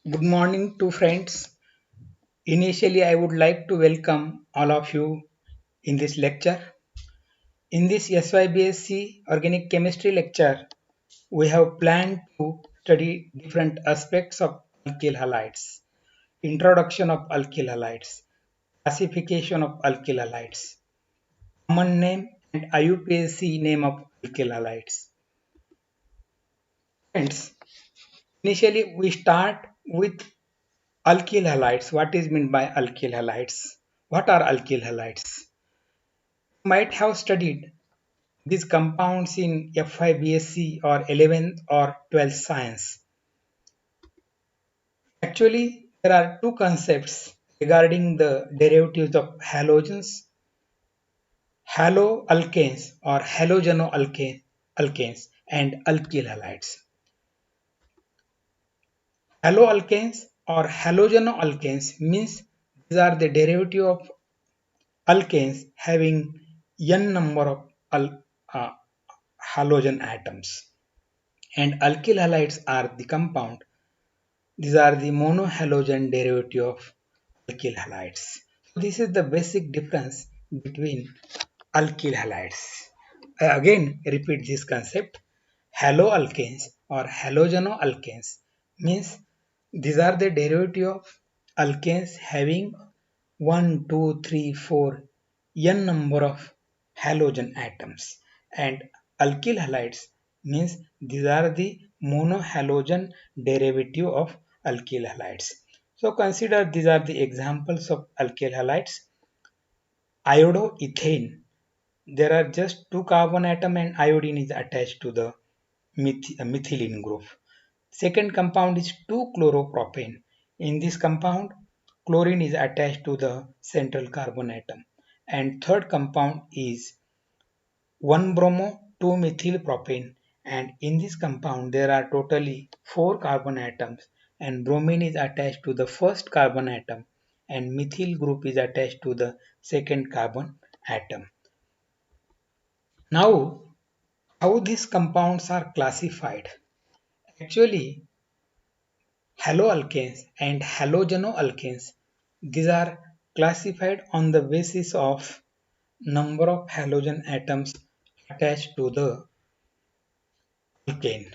Good morning to friends. Initially, I would like to welcome all of you in this lecture. In this SYBSc Organic Chemistry lecture, we have planned to study different aspects of alkyl halides, introduction of alkyl halides, classification of alkyl halides, common name and IUPAC name of alkyl halides. Friends, initially we start with alkyl halides. What is meant by alkyl halides? What are alkyl halides? Might have studied these compounds in F5 BSc or 11th or 12th science. Actually, there are two concepts regarding the derivatives of halogens, haloalkanes or halogenoalkanes and alkyl halides. Haloalkanes or halogenoalkanes means these are the derivative of alkanes having n number of uh, halogen atoms, and alkyl halides are the compound. These are the monohalogen derivative of alkyl halides. So this is the basic difference between alkyl halides. I again repeat this concept. Haloalkanes or halogenoalkanes means these are the derivative of alkanes having 1, 2, 3, 4 n number of halogen atoms, and alkyl halides means these are the monohalogen derivative of alkyl halides. So consider these are the examples of alkyl halides. Iodoethane, there are just two carbon atom and iodine is attached to the methylene group. Second compound is 2-chloropropane. In this compound, chlorine is attached to the central carbon atom. And third compound is 1-bromo 2-methylpropane. And in this compound, there are totally 4 carbon atoms. And bromine is attached to the first carbon atom. And methyl group is attached to the second carbon atom. Now, how these compounds are classified? Actually, haloalkanes and halogenoalkanes, these are classified on the basis of number of halogen atoms attached to the alkane.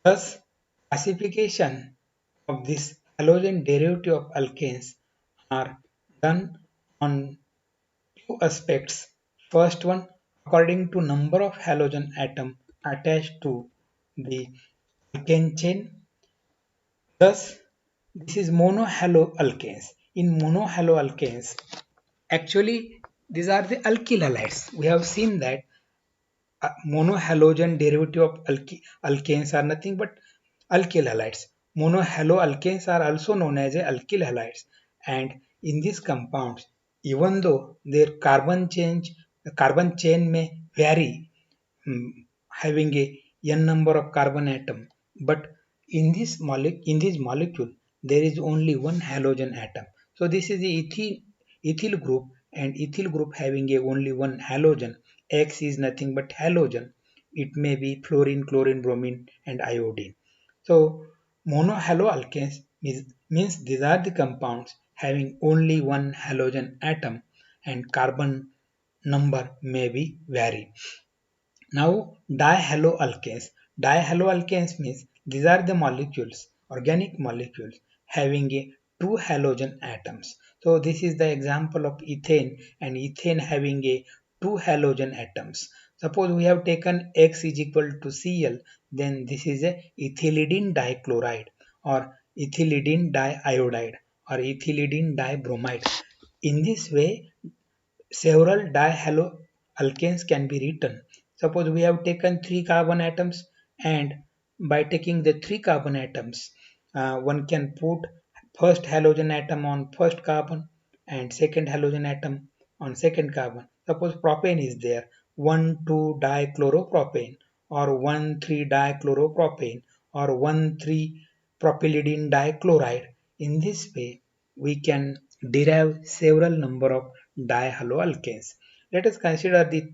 Thus, classification of this halogen derivative of alkanes are done on two aspects. First one, according to number of halogen atom attached to the alkane chain. Thus, this is monohaloalkanes. In monohaloalkanes, actually these are the alkyl halides. We have seen that monohalogen derivative of alkanes are nothing but alkyl halides. Monohaloalkanes are also known as alkyl halides, and in these compounds, even though their carbon chain may vary, having a n number of carbon atom, but in this molecule there is only one halogen atom. So this is the ethyl group, and ethyl group having a only one halogen. X is nothing but halogen. It may be fluorine, chlorine, bromine, and iodine. So monohaloalkanes means these are the compounds having only one halogen atom, and carbon number may be vary. Now dihaloalkanes. Dihaloalkanes means these are the molecules, organic molecules having a two halogen atoms. So this is the example of ethane, and ethane having a two halogen atoms. Suppose we have taken X is equal to Cl, then this is a ethylidene dichloride or ethylidene diiodide or ethylidene dibromide. In this way, several dihaloalkanes can be written. Suppose we have taken 3 carbon atoms, and by taking the 3 carbon atoms, one can put first halogen atom on first carbon and second halogen atom on second carbon. Suppose propane is there, 1,2-dichloropropane or 1,3-dichloropropane or 1,3-propylidene dichloride. In this way, we can derive several number of dihaloalkanes. Let us consider the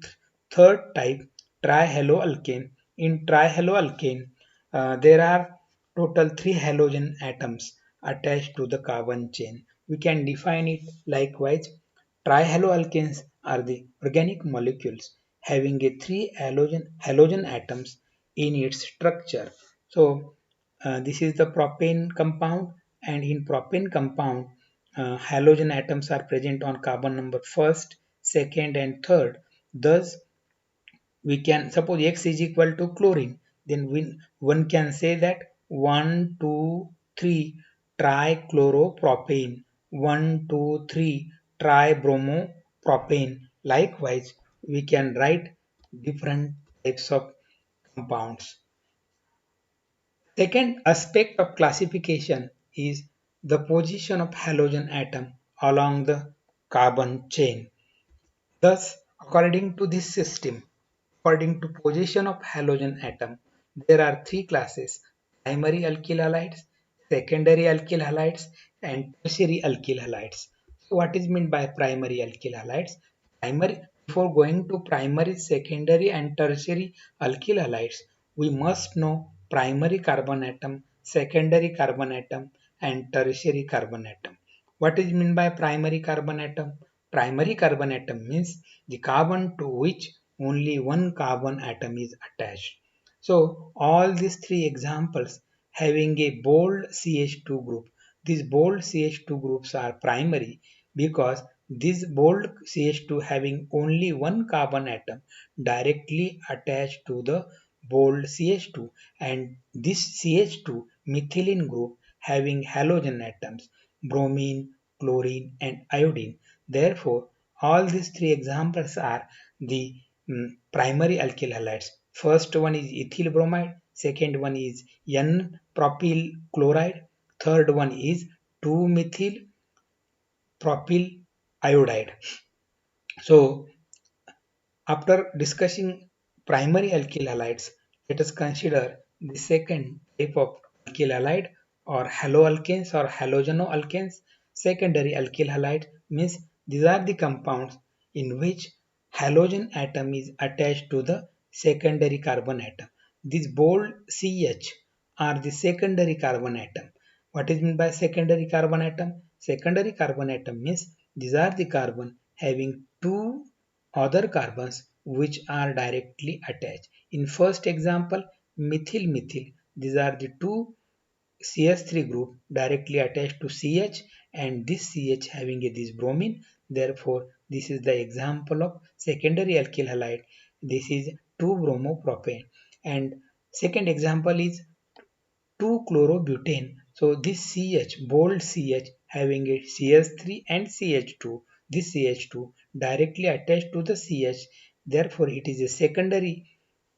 third type, trihaloalkane. In trihaloalkane, there are total 3 halogen atoms attached to the carbon chain. We can define it likewise. Trihaloalkanes are the organic molecules having a 3 halogen atoms in its structure. So this is the propane compound, and in propane compound halogen atoms are present on carbon number first, second and third. Thus we can suppose X is equal to chlorine, then one can say that 1, 2, 3 trichloropropane, 1, 2, 3 tribromopropane. Likewise, we can write different types of compounds. Second aspect of classification is the position of halogen atom along the carbon chain. Thus, according to this system, according to position of halogen atom, there are three classes: primary alkyl halides, secondary alkyl halides, and tertiary alkyl halides. So what is meant by primary alkyl halides? Primary, before going to primary, secondary, and tertiary alkyl halides, we must know primary carbon atom, secondary carbon atom, and tertiary carbon atom. What is meant by primary carbon atom? Primary carbon atom means the carbon to which only one carbon atom is attached. So all these three examples having a bold CH2 group. These bold CH2 groups are primary because this bold CH2 having only one carbon atom directly attached to the bold CH2, and this CH2 methylene group having halogen atoms bromine, chlorine and iodine. Therefore, all these three examples are the primary alkyl halides. First one is ethyl bromide, second one is N-propyl chloride, third one is 2-methyl propyl iodide. So after discussing primary alkyl halides, let us consider the second type of alkyl halide or haloalkanes or halogenoalkanes. Secondary alkyl halide means these are the compounds in which halogen atom is attached to the secondary carbon atom. These bold CH are the secondary carbon atom. What is meant by secondary carbon atom? Secondary carbon atom means these are the carbon having two other carbons which are directly attached. In first example, methyl methyl, these are the two CH3 group directly attached to CH, and this CH having this bromine. Therefore, this is the example of secondary alkyl halide. This is 2-bromopropane. And second example is 2-chlorobutane. So this CH, bold CH having a CH3 and CH2, this CH2 directly attached to the CH, therefore it is a secondary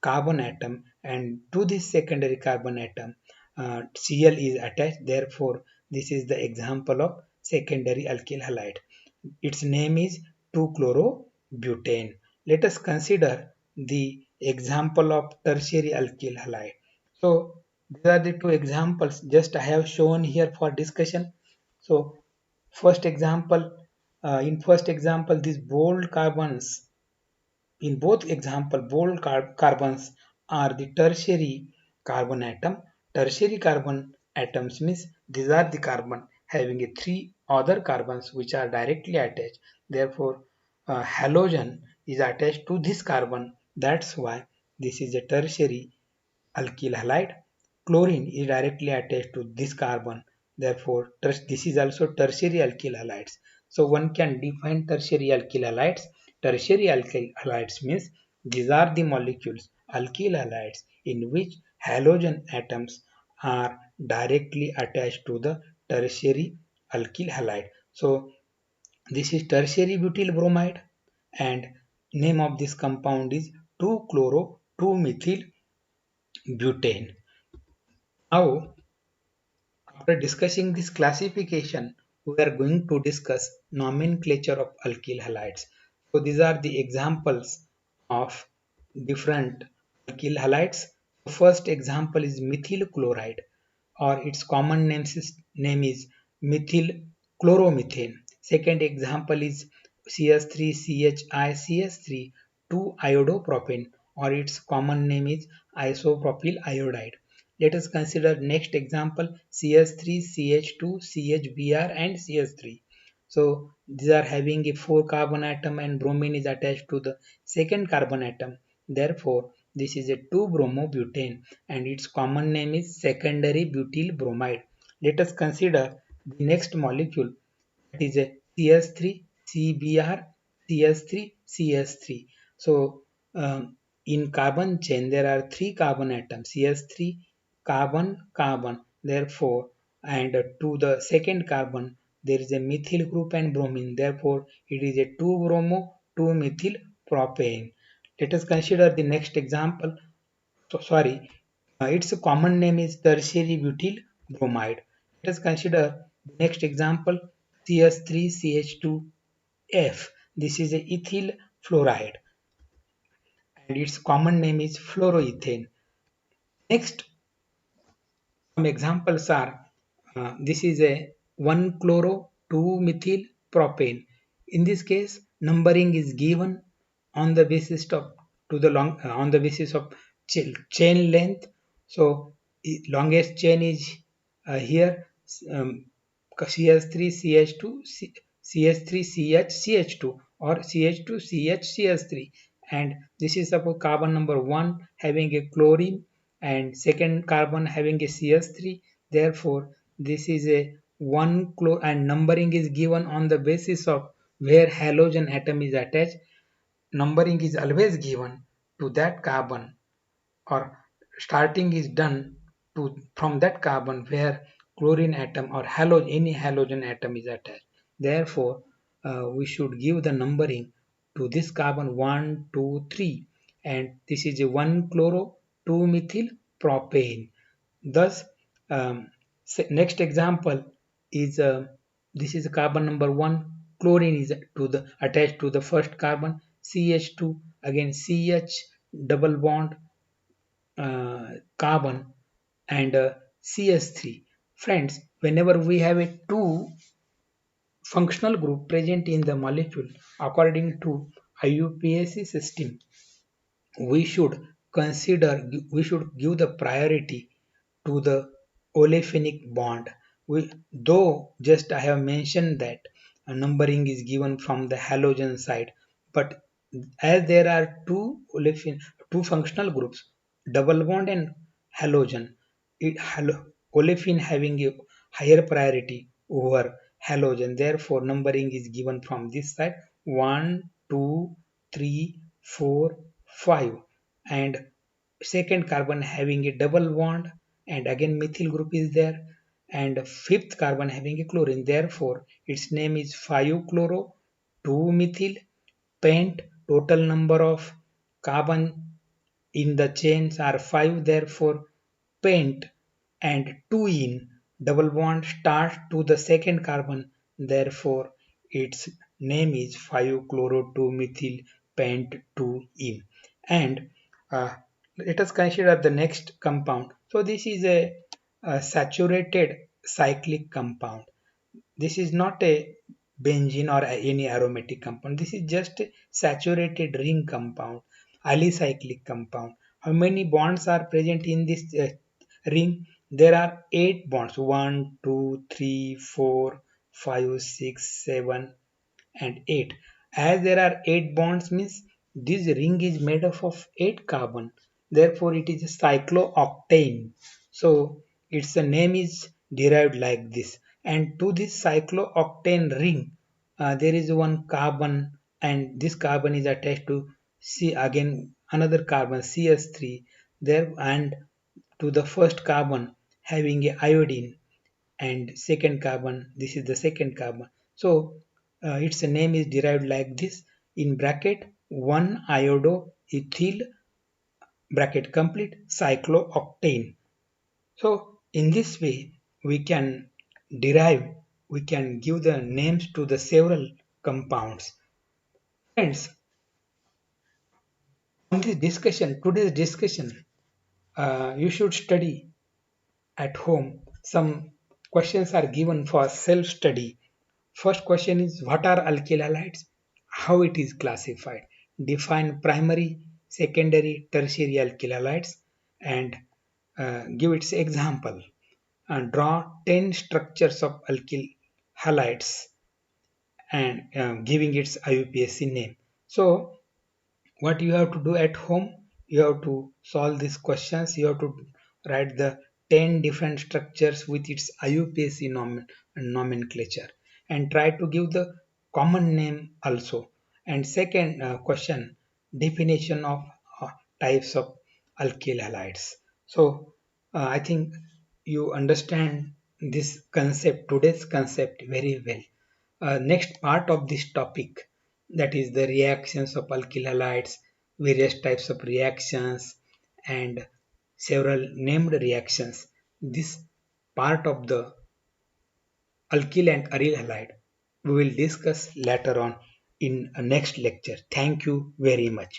carbon atom, and to this secondary carbon atom Cl is attached, therefore this is the example of secondary alkyl halide. Its name is 2-chlorobutane. Let us consider the example of tertiary alkyl halide. So these are the two examples just I have shown here for discussion. So first example, in first example, these bold carbons, in both example, bold carbons are the tertiary carbon atom. Tertiary carbon atoms means these are the carbon having a three other carbons which are directly attached. Therefore, halogen is attached to this carbon. That's why this is a tertiary alkyl halide. Chlorine is directly attached to this carbon. Therefore, this is also tertiary alkyl halides. So one can define tertiary alkyl halides. Tertiary alkyl halides means these are the molecules, alkyl halides, in which halogen atoms are directly attached to the tertiary alkyl halide. So this is tertiary butyl bromide, and name of this compound is 2-chloro-2-methyl butane. Now, after discussing this classification, we are going to discuss nomenclature of alkyl halides. So these are the examples of different alkyl halides. The first example is methyl chloride, or its common name is methyl chloromethane. Second example is CS3CHICS3 2-iodopropane, or its common name is isopropyl iodide. Let us consider next example CH3, CH2, CHBr and CH3. So these are having a 4 carbon atom and bromine is attached to the second carbon atom. Therefore, this is a 2-bromobutane and its common name is secondary butyl bromide. Let us consider the next molecule, that is a CS3, CBr, CS3, CS3. So in carbon chain there are 3 carbon atoms, CS3, carbon, carbon. Therefore, and to the second carbon there is a methyl group and bromine. Therefore, it is a 2-bromo, 2-methyl propane. Let us consider the next example. So sorry, its common name is tertiary butyl bromide. Let us consider the next example CH3CH2F. This is a ethyl fluoride and its common name is fluoroethane. Next, some examples are this is a 1-chloro 2-methyl propane. In this case, numbering is given on the basis of on the basis of chain length. So longest chain is here, um, CH3 CH2 CH3 CH CH2 or CH2 CH CH3, and this is suppose carbon number 1 having a chlorine and second carbon having a CH3. Therefore, this is a 1 chlor and numbering is given on the basis of where halogen atom is attached. Numbering is always given to that carbon, or starting is done to from that carbon where chlorine atom or any halogen atom is attached. Therefore, we should give the numbering to this carbon 1, 2, 3, and this is a 1-chloro 2-methyl propane. Thus, next example is this is carbon number 1. Chlorine is attached to the first carbon. CH2, again CH double bond carbon and CS3. Friends, whenever we have a two functional group present in the molecule according to IUPAC system, we should we should give the priority to the olefinic bond. Though just I have mentioned that a numbering is given from the halogen side, but as there are two functional groups, double bond and halogen, olefin having a higher priority over halogen. Therefore, numbering is given from this side 1, 2, 3, 4, 5, and second carbon having a double bond and again methyl group is there, and fifth carbon having a chlorine. Therefore, its name is 5-chloro 2-methyl pent. Total number of carbon in the chains are 5. Therefore, pent and 2 in double bond start to the second carbon. Therefore, its name is 5-chloro 2-methyl pent 2 in. And let us consider the next compound. So this is a saturated cyclic compound. This is not a benzene or any aromatic compound. This is just a saturated ring compound, alicyclic compound. How many bonds are present in this ring? There are 8 bonds. 1, 2, 3, 4, 5, 6, 7, and 8. As there are 8 bonds means this ring is made up of 8 carbon. Therefore, it is a cyclooctane. So, its name is derived like this. And to this cyclooctane ring, there is one carbon, and this carbon is attached to again another carbon CS3 there, and to the first carbon having a iodine, and second carbon, this is the second carbon. So its name is derived like this, in bracket 1 iodoethyl bracket complete cyclooctane. So in this way we can derive, we can give the names to the several compounds. Friends, on this discussion, today's discussion, you should study at home. Some questions are given for self-study. First question is, what are alkyl halides? How it is classified? Define primary, secondary, tertiary alkyl halides, and give its example. Draw 10 structures of alkyl halides and giving its IUPAC name. So what you have to do at home, you have to solve these questions. You have to write the 10 different structures with its IUPAC nomenclature and try to give the common name also. And second question, definition of types of alkyl halides. So I think you understand this concept, today's concept, very well. Next part of this topic, that is the reactions of alkyl halides, various types of reactions, and several named reactions. This part of the alkyl and aryl halide we will discuss later on in a next lecture. Thank you very much.